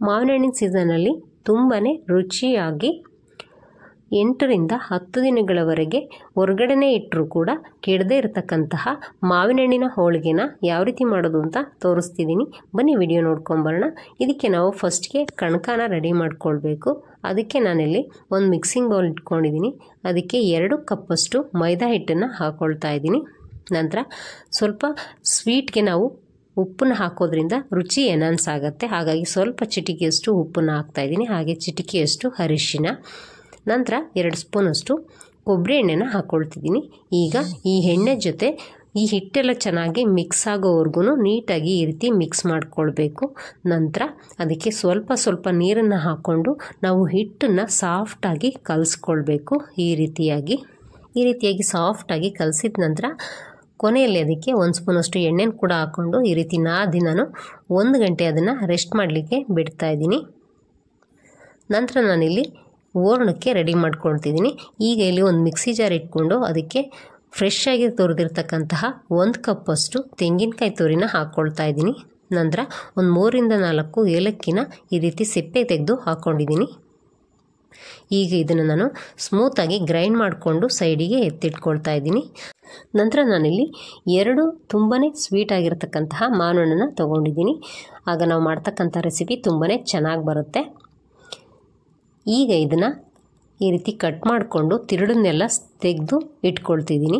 ಮಾವಿನ ಹಣ್ಣಿನ ಸೀಸನಲ್ಲಿ ತುಂಬಾ ರುಚಿಯಾಗಿ 8 ರಿಂದ 10 ದಿನಗಳವರೆಗೆ ಹೊರಗಡೆನೇ ಇಟ್ಟರೂ ಕೂಡ ಕೆಡದೇ ಇರತಕ್ಕಂತಹ ಮಾವಿನ ಹಣ್ಣಿನ ಹೋಳಿಗೆನ ಯಾವ ರೀತಿ ಮಾಡೋದು ಅಂತ ತೋರಿಸ್ತಿದ್ದೀನಿ. ಬನ್ನಿ ವಿಡಿಯೋ ನೋಡ್ಕೊಂಬರೋಣ. ಇದಕ್ಕೆ ನಾವು ಫಸ್ಟ್ಗೆ ಕಣಕನ ರೆಡಿ ಮಾಡ್ಕೊಳ್ಬೇಕು. ಅದಕ್ಕೆ ನಾನಿಲ್ಲಿ ಒಂದು ಮಿಕ್ಸಿಂಗ್ ಬೌಲ್ ಇಟ್ಕೊಂಡಿದ್ದೀನಿ. ಅದಕ್ಕೆ 2 ಕಪ್ಪಷ್ಟು ಮೈದಾ ಹಿಟ್ಟನ್ನು ಹಾಕ್ಕೊಳ್ತಾ ಇದ್ದೀನಿ. ನಂತರ ಸ್ವಲ್ಪ ಸ್ವೀಟ್ಗೆ ನಾವು ಉಪ್ಪನ್ನು ಹಾಕೋದ್ರಿಂದ ರುಚಿ ಎನ್ಹಾನ್ಸ್ ಆಗುತ್ತೆ. ಹಾಗಾಗಿ ಸ್ವಲ್ಪ ಚಿಟಿಕೆಯಷ್ಟು ಉಪ್ಪನ್ನು ಹಾಕ್ತಾಯಿದ್ದೀನಿ. ಹಾಗೆ ಚಿಟಿಕೆಯಷ್ಟು ಅರಿಶಿನ, ನಂತರ 2 ಸ್ಪೂನಷ್ಟು ಕೊಬ್ಬರಿ ಎಣ್ಣೆನ ಹಾಕ್ಕೊಳ್ತಿದ್ದೀನಿ. ಈಗ ಈ ಎಣ್ಣೆ ಜೊತೆ ಈ ಹಿಟ್ಟೆಲ್ಲ ಚೆನ್ನಾಗಿ ಮಿಕ್ಸ್ ಆಗೋವರೆಗೂ ನೀಟಾಗಿ ಈ ರೀತಿ ಮಿಕ್ಸ್ ಮಾಡ್ಕೊಳ್ಬೇಕು. ನಂತರ ಅದಕ್ಕೆ ಸ್ವಲ್ಪ ನೀರನ್ನು ಹಾಕ್ಕೊಂಡು ನಾವು ಹಿಟ್ಟನ್ನು ಸಾಫ್ಟಾಗಿ ಕಲಿಸ್ಕೊಳ್ಬೇಕು. ಈ ರೀತಿಯಾಗಿ ಸಾಫ್ಟಾಗಿ ಕಲಸಿದ ನಂತರ ಕೊನೆಯಲ್ಲಿ ಅದಕ್ಕೆ 1 ಸ್ಪೂನಷ್ಟು ಎಣ್ಣೆನ ಕೂಡ ಹಾಕ್ಕೊಂಡು ಈ ರೀತಿ ನಾದಿ ನಾನು 1 ಗಂಟೆ ಅದನ್ನು ರೆಸ್ಟ್ ಮಾಡಲಿಕ್ಕೆ ಬಿಡ್ತಾ ಇದ್ದೀನಿ. ನಂತರ ನಾನಿಲ್ಲಿ ಓರ್ಣಕ್ಕೆ ರೆಡಿ ಮಾಡ್ಕೊಳ್ತಿದ್ದೀನಿ. ಈಗ ಇಲ್ಲಿ ಒಂದು ಮಿಕ್ಸಿ ಜಾರ್ ಇಟ್ಕೊಂಡು ಅದಕ್ಕೆ ಫ್ರೆಶ್ ಆಗಿ ತುರಿದಿರ್ತಕ್ಕಂತಹ 1 ಕಪ್ಪಷ್ಟು ತೆಂಗಿನಕಾಯಿ ತುರಿನ ಹಾಕ್ಕೊಳ್ತಾ ಇದ್ದೀನಿ. ನಂತರ ಒಂದು 3 ರಿಂದ 4 ಏಲಕ್ಕಿನ ಈ ರೀತಿ ಸಿಪ್ಪೆ ತೆಗೆದು ಹಾಕ್ಕೊಂಡಿದ್ದೀನಿ. ಈಗ ಇದನ್ನು ನಾನು ಸ್ಮೂತಾಗಿ ಗ್ರೈಂಡ್ ಮಾಡಿಕೊಂಡು ಸೈಡಿಗೆ ಎತ್ತಿಟ್ಕೊಳ್ತಾ ಇದ್ದೀನಿ. ನಂತರ ನಾನಿಲ್ಲಿ 2 ತುಂಬಾ ಸ್ವೀಟ್ ಆಗಿರ್ತಕ್ಕಂತಹ ಮಾವಿನ ಹಣ್ಣನ್ನು ತೊಗೊಂಡಿದ್ದೀನಿ. ಆಗ ನಾವು ಮಾಡ್ತಕ್ಕಂಥ ರೆಸಿಪಿ ತುಂಬಾ ಚೆನ್ನಾಗಿ ಬರುತ್ತೆ. ಈಗ ಇದನ್ನು ಈ ರೀತಿ ಕಟ್ ಮಾಡಿಕೊಂಡು ತಿರುಳನ್ನೆಲ್ಲ ತೆಗೆದು ಇಟ್ಕೊಳ್ತಿದ್ದೀನಿ.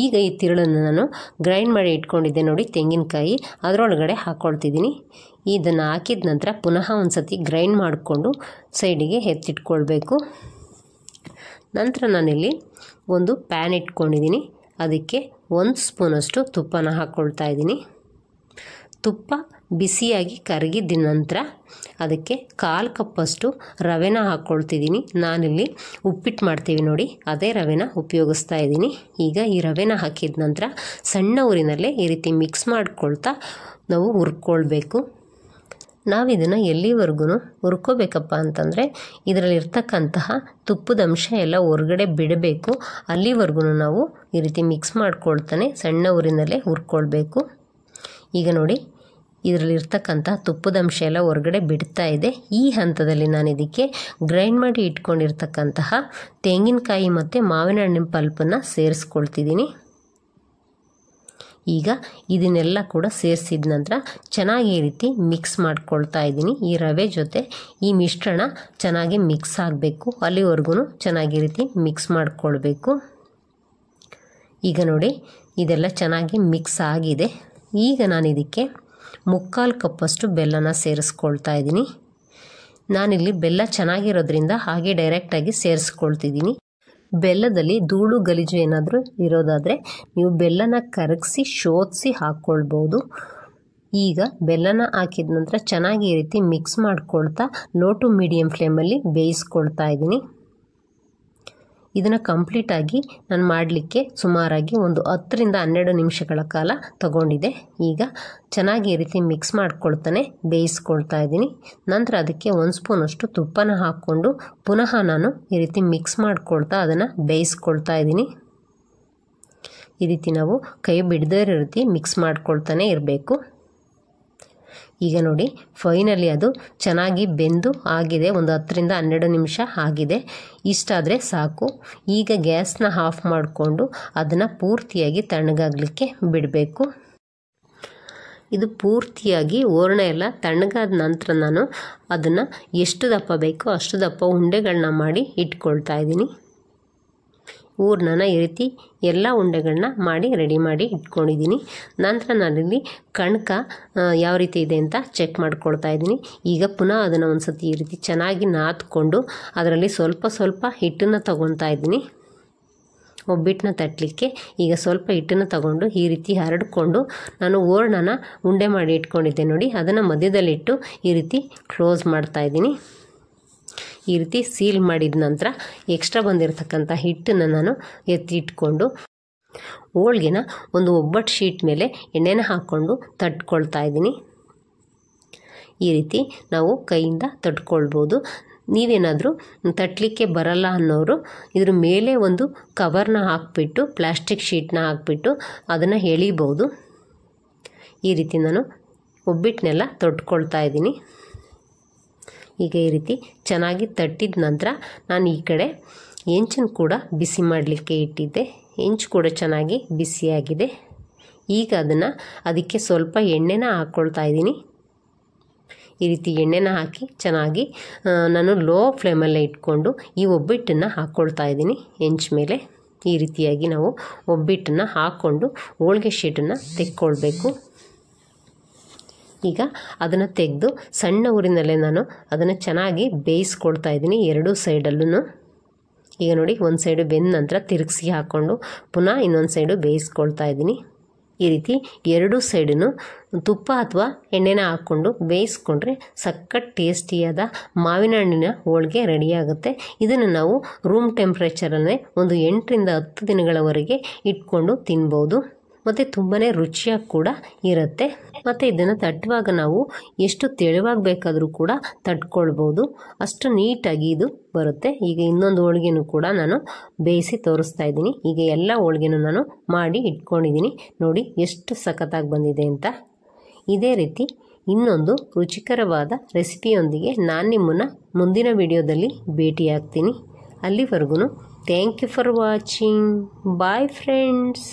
ಈಗ ಈ ತಿರುಳನ್ನು ನಾನು ಗ್ರೈಂಡ್ ಮಾಡಿ ಇಟ್ಕೊಂಡಿದ್ದೆ ನೋಡಿ ತೆಂಗಿನಕಾಯಿ, ಅದರೊಳಗಡೆ ಹಾಕ್ಕೊಳ್ತಿದ್ದೀನಿ. ಇದನ್ನು ಹಾಕಿದ ನಂತರ ಪುನಃ ಒಂದು ಸತಿ ಗ್ರೈಂಡ್ ಮಾಡಿಕೊಂಡು ಸೈಡಿಗೆ ಎತ್ತಿಟ್ಕೊಳ್ಬೇಕು. ನಂತರ ನಾನಿಲ್ಲಿ ಒಂದು ಪ್ಯಾನ್ ಇಟ್ಕೊಂಡಿದ್ದೀನಿ. ಅದಕ್ಕೆ 1 ಸ್ಪೂನಷ್ಟು ತುಪ್ಪನ ಹಾಕ್ಕೊಳ್ತಾ ಇದ್ದೀನಿ. ತುಪ್ಪ ಬಿಸಿಯಾಗಿ ಕರಗಿದ ನಂತರ ಅದಕ್ಕೆ 1/4 ಕಪ್ಪಷ್ಟು ರವೆನ ಹಾಕ್ಕೊಳ್ತಿದ್ದೀನಿ. ನಾನಿಲ್ಲಿ ಉಪ್ಪಿಟ್ಟು ಮಾಡ್ತೀವಿ ನೋಡಿ, ಅದೇ ರವೆನ ಉಪಯೋಗಿಸ್ತಾ ಇದ್ದೀನಿ. ಈಗ ಈ ರವೆನ ಹಾಕಿದ ನಂತರ ಸಣ್ಣ ಊರಿನಲ್ಲೇ ಈ ರೀತಿ ಮಿಕ್ಸ್ ಮಾಡ್ಕೊಳ್ತಾ ನಾವು ಹುರ್ಕೊಳ್ಬೇಕು. ನಾವು ಇದನ್ನು ಎಲ್ಲಿವರೆಗೂ ಹುರ್ಕೋಬೇಕಪ್ಪ ಅಂತಂದರೆ ಇದರಲ್ಲಿರ್ತಕ್ಕಂತಹ ತುಪ್ಪದ ಅಂಶ ಎಲ್ಲ ಹೊರಗಡೆ ಬಿಡಬೇಕು. ಅಲ್ಲಿವರೆಗೂ ನಾವು ಈ ರೀತಿ ಮಿಕ್ಸ್ ಮಾಡ್ಕೊಳ್ತಾನೆ ಸಣ್ಣ ಊರಿನಲ್ಲೇ ಹುರ್ಕೊಳ್ಬೇಕು. ಈಗ ನೋಡಿ ಇದರಲ್ಲಿರ್ತಕ್ಕಂಥ ತುಪ್ಪದ ಅಂಶ ಎಲ್ಲ ಹೊರಗಡೆ ಬಿಡ್ತಾ ಇದೆ. ಈ ಹಂತದಲ್ಲಿ ನಾನು ಇದಕ್ಕೆ ಗ್ರೈಂಡ್ ಮಾಡಿ ಇಟ್ಕೊಂಡಿರ್ತಕ್ಕಂತಹ ತೆಂಗಿನಕಾಯಿ ಮತ್ತು ಮಾವಿನ ಹಣ್ಣಿನ ಪಲ್ಪನ್ನು ಸೇರಿಸ್ಕೊಳ್ತಿದ್ದೀನಿ. ಈಗ ಇದನ್ನೆಲ್ಲ ಕೂಡ ಸೇರಿಸಿದ ನಂತರ ಚೆನ್ನಾಗಿ ಈ ರೀತಿ ಮಿಕ್ಸ್ ಮಾಡ್ಕೊಳ್ತಾ ಇದ್ದೀನಿ. ಈ ರವೆ ಜೊತೆ ಈ ಮಿಶ್ರಣ ಚೆನ್ನಾಗಿ ಮಿಕ್ಸ್ ಆಗಬೇಕು. ಅಲ್ಲಿವರೆಗೂ ಚೆನ್ನಾಗಿ ಈ ರೀತಿ ಮಿಕ್ಸ್ ಮಾಡ್ಕೊಳ್ಬೇಕು. ಈಗ ನೋಡಿ ಇದೆಲ್ಲ ಚೆನ್ನಾಗಿ ಮಿಕ್ಸ್ ಆಗಿದೆ. ಈಗ ನಾನು ಇದಕ್ಕೆ 3/4 ಕಪ್ಪಷ್ಟು ಬೆಲ್ಲನ ಸೇರಿಸ್ಕೊಳ್ತಾ ಇದ್ದೀನಿ. ನಾನಿಲ್ಲಿ ಬೆಲ್ಲ ಚೆನ್ನಾಗಿರೋದ್ರಿಂದ ಹಾಗೆ ಡೈರೆಕ್ಟಾಗಿ ಸೇರಿಸ್ಕೊಳ್ತಿದ್ದೀನಿ. ಬೆಲ್ಲದಲ್ಲಿ ಧೂಳು ಗಲೀಜು ಏನಾದರೂ ಇರೋದಾದರೆ ನೀವು ಬೆಲ್ಲನ ಕರಗಿಸಿ ಶೋಧಿಸಿ ಹಾಕ್ಕೊಳ್ಬೋದು. ಈಗ ಬೆಲ್ಲನ ಹಾಕಿದ ನಂತರ ಚೆನ್ನಾಗಿ ಈ ರೀತಿ ಮಿಕ್ಸ್ ಮಾಡ್ಕೊಳ್ತಾ ಲೋ ಟು ಮೀಡಿಯಮ್ ಫ್ಲೇಮಲ್ಲಿ ಬೇಯಿಸ್ಕೊಳ್ತಾ ಇದ್ದೀನಿ. ಇದನ್ನು ಕಂಪ್ಲೀಟಾಗಿ ನಾನು ಮಾಡಲಿಕ್ಕೆ ಸುಮಾರಾಗಿ ಒಂದು 10 ರಿಂದ 12 ನಿಮಿಷಗಳ ಕಾಲ ತಗೊಂಡಿದೆ. ಈಗ ಚೆನ್ನಾಗಿ ಈ ರೀತಿ ಮಿಕ್ಸ್ ಮಾಡ್ಕೊಳ್ತಾನೆ ಬೇಯಿಸ್ಕೊಳ್ತಾ ಇದ್ದೀನಿ. ನಂತರ ಅದಕ್ಕೆ 1 ಸ್ಪೂನಷ್ಟು ತುಪ್ಪನ ಹಾಕ್ಕೊಂಡು ಪುನಃ ನಾನು ಈ ರೀತಿ ಮಿಕ್ಸ್ ಮಾಡ್ಕೊಳ್ತಾ ಅದನ್ನು ಬೇಯಿಸ್ಕೊಳ್ತಾ ಇದ್ದೀನಿ. ಈ ರೀತಿ ನಾವು ಕೈ ಬಿಡದೇ ಇರೋ ರೀತಿ ಮಿಕ್ಸ್ ಮಾಡ್ಕೊಳ್ತಾನೆ ಇರಬೇಕು. ಈಗ ನೋಡಿ ಫೈನಲಿ ಅದು ಚೆನ್ನಾಗಿ ಬೆಂದು ಆಗಿದೆ. ಒಂದು 10 ರಿಂದ 12 ನಿಮಿಷ ಆಗಿದೆ. ಇಷ್ಟಾದರೆ ಸಾಕು. ಈಗ ಗ್ಯಾಸ್ನ ಆಫ್ ಮಾಡಿಕೊಂಡು ಅದನ್ನು ಪೂರ್ತಿಯಾಗಿ ತಣ್ಣಗಾಗಲಿಕ್ಕೆ ಬಿಡಬೇಕು. ಇದು ಪೂರ್ತಿಯಾಗಿ ಹೂರಣ ಎಲ್ಲ ತಣ್ಣಗಾದ ನಂತರ ನಾನು ಅದನ್ನು ಎಷ್ಟು ದಪ್ಪ ಬೇಕೋ ಅಷ್ಟು ದಪ್ಪ ಉಂಡೆಗಳನ್ನ ಮಾಡಿ ಇಟ್ಕೊಳ್ತಾ ಇದ್ದೀನಿ. ಹೂರಣನ ಈ ರೀತಿ ಎಲ್ಲ ಉಂಡೆಗಳನ್ನ ಮಾಡಿ ರೆಡಿ ಮಾಡಿ ಇಟ್ಕೊಂಡಿದ್ದೀನಿ. ನಂತರ ನಾನಿಲ್ಲಿ ಕಣಕ ಯಾವ ರೀತಿ ಇದೆ ಅಂತ ಚೆಕ್ ಮಾಡ್ಕೊಳ್ತಾ ಇದ್ದೀನಿ. ಈಗ ಪುನಃ ಅದನ್ನು ಒಂದು ಸತಿ ಈ ರೀತಿ ಚೆನ್ನಾಗಿ ನಾದ್ಕೊಂಡು ಅದರಲ್ಲಿ ಸ್ವಲ್ಪ ಹಿಟ್ಟನ್ನು ತಗೊತಾ ಇದ್ದೀನಿ. ಒಬ್ಬಿಟ್ಟನ್ನ ತಟ್ಟಲಿಕ್ಕೆ ಈಗ ಸ್ವಲ್ಪ ಹಿಟ್ಟನ್ನು ತಗೊಂಡು ಈ ರೀತಿ ಹರಡ್ಕೊಂಡು ನಾನು ಹೂರಣನ ಉಂಡೆ ಮಾಡಿ ಇಟ್ಕೊಂಡಿದ್ದೆ ನೋಡಿ, ಅದನ್ನು ಮಧ್ಯದಲ್ಲಿಟ್ಟು ಈ ರೀತಿ ಕ್ಲೋಸ್ ಮಾಡ್ತಾ ಇದ್ದೀನಿ. ಈ ರೀತಿ ಸೀಲ್ ಮಾಡಿದ ನಂತರ ಎಕ್ಸ್ಟ್ರಾ ಬಂದಿರತಕ್ಕಂಥ ಹಿಟ್ಟನ್ನು ನಾನು ಎತ್ತಿಟ್ಕೊಂಡು ಹೋಳಿಗೆನ ಒಂದು ಒಬ್ಬಟ್ಟು ಶೀಟ್ ಮೇಲೆ ಎಣ್ಣೆನ ಹಾಕ್ಕೊಂಡು ತಟ್ಕೊಳ್ತಾ ಇದ್ದೀನಿ. ಈ ರೀತಿ ನಾವು ಕೈಯಿಂದ ತಟ್ಕೊಳ್ಬೋದು. ನೀವೇನಾದರೂ ತಟ್ಟಲಿಕ್ಕೆ ಬರಲ್ಲ ಅನ್ನೋರು ಇದ್ರ ಮೇಲೆ ಒಂದು ಕವರ್ನ ಹಾಕಿಬಿಟ್ಟು ಪ್ಲಾಸ್ಟಿಕ್ ಶೀಟ್ನ ಹಾಕಿಬಿಟ್ಟು ಅದನ್ನು ಎಳಿಬೋದು. ಈ ರೀತಿ ನಾನು ಒಬ್ಬಿಟ್ಟನ್ನೆಲ್ಲ ತೊಟ್ಕೊಳ್ತಾ ಇದ್ದೀನಿ. ಈಗ ಈ ರೀತಿ ಚೆನ್ನಾಗಿ ತಟ್ಟಿದ ನಂತರ ನಾನು ಈ ಕಡೆ ಹೆಂಚನ್ನು ಕೂಡ ಬಿಸಿ ಮಾಡಲಿಕ್ಕೆ ಇಟ್ಟಿದ್ದೆ. ಹೆಂಚು ಕೂಡ ಚೆನ್ನಾಗಿ ಬಿಸಿಯಾಗಿದೆ. ಈಗ ಅದಕ್ಕೆ ಸ್ವಲ್ಪ ಎಣ್ಣೆನ ಹಾಕ್ಕೊಳ್ತಾ ಇದ್ದೀನಿ. ಈ ರೀತಿ ಎಣ್ಣೆನ ಹಾಕಿ ಚೆನ್ನಾಗಿ ನಾನು ಲೋ ಫ್ಲೇಮಲ್ಲೇ ಇಟ್ಕೊಂಡು ಈ ಒಬ್ಬಟ್ಟನ್ನು ಹಾಕ್ಕೊಳ್ತಾ ಇದ್ದೀನಿ ಹೆಂಚು ಮೇಲೆ. ಈ ರೀತಿಯಾಗಿ ನಾವು ಒಬ್ಬಟ್ಟನ್ನು ಹಾಕ್ಕೊಂಡು ಹೋಳಿಗೆ ಶೀಟನ್ನು ತೆಕ್ಕೊಳ್ಬೇಕು. ಈಗ ಅದನ್ನು ತೆಗೆದು ಸಣ್ಣ ಊರಿನಲ್ಲೇ ನಾನು ಅದನ್ನು ಚೆನ್ನಾಗಿ ಬೇಯಿಸ್ಕೊಳ್ತಾ ಇದ್ದೀನಿ ಎರಡೂ ಸೈಡಲ್ಲೂ. ಈಗ ನೋಡಿ, ಒಂದು ಸೈಡು ಬೆಂದ ನಂತರ ತಿರುಗಿಸಿ ಹಾಕ್ಕೊಂಡು ಪುನಃ ಇನ್ನೊಂದು ಸೈಡು ಬೇಯಿಸ್ಕೊಳ್ತಾ ಇದ್ದೀನಿ. ಈ ರೀತಿ ಎರಡೂ ಸೈಡನ್ನು ತುಪ್ಪ ಅಥವಾ ಎಣ್ಣೆನ ಹಾಕ್ಕೊಂಡು ಬೇಯಿಸ್ಕೊಂಡ್ರೆ ಸಖತ್ ಟೇಸ್ಟಿಯಾದ ಮಾವಿನ ಹಣ್ಣಿನ ಹೋಳಿಗೆ ರೆಡಿಯಾಗುತ್ತೆ. ಇದನ್ನು ನಾವು ರೂಮ್ ಟೆಂಪ್ರೇಚರಲ್ಲೇ ಒಂದು 8 ರಿಂದ 10 ದಿನಗಳವರೆಗೆ ಇಟ್ಕೊಂಡು ತಿನ್ಬೋದು ಮತ್ತು ತುಂಬಾ ರುಚಿಯಾಗಿ ಕೂಡ ಇರುತ್ತೆ. ಮತ್ತು ಇದನ್ನು ತಟ್ಟುವಾಗ ನಾವು ಎಷ್ಟು ತೆಳುವಾಗಿ ಬೇಕಾದರೂ ಕೂಡ ತಟ್ಕೊಳ್ಬೋದು, ಅಷ್ಟು ನೀಟಾಗಿ ಇದು ಬರುತ್ತೆ. ಈಗ ಇನ್ನೊಂದು ಹೋಳಿಗೆನೂ ಕೂಡ ನಾನು ಬೇಯಿಸಿ ತೋರಿಸ್ತಾ ಇದ್ದೀನಿ. ಈಗ ಎಲ್ಲ ಹೋಳಿಗೆನೂ ನಾನು ಮಾಡಿ ಇಟ್ಕೊಂಡಿದ್ದೀನಿ. ನೋಡಿ ಎಷ್ಟು ಸಖತ್ತಾಗಿ ಬಂದಿದೆ ಅಂತ. ಇದೇ ರೀತಿ ಇನ್ನೊಂದು ರುಚಿಕರವಾದ ರೆಸಿಪಿಯೊಂದಿಗೆ ನಾನು ನಿಮ್ಮನ್ನು ಮುಂದಿನ ವಿಡಿಯೋದಲ್ಲಿ ಭೇಟಿಯಾಗ್ತೀನಿ. ಅಲ್ಲಿವರೆಗೂ thank you for watching. Bye friends.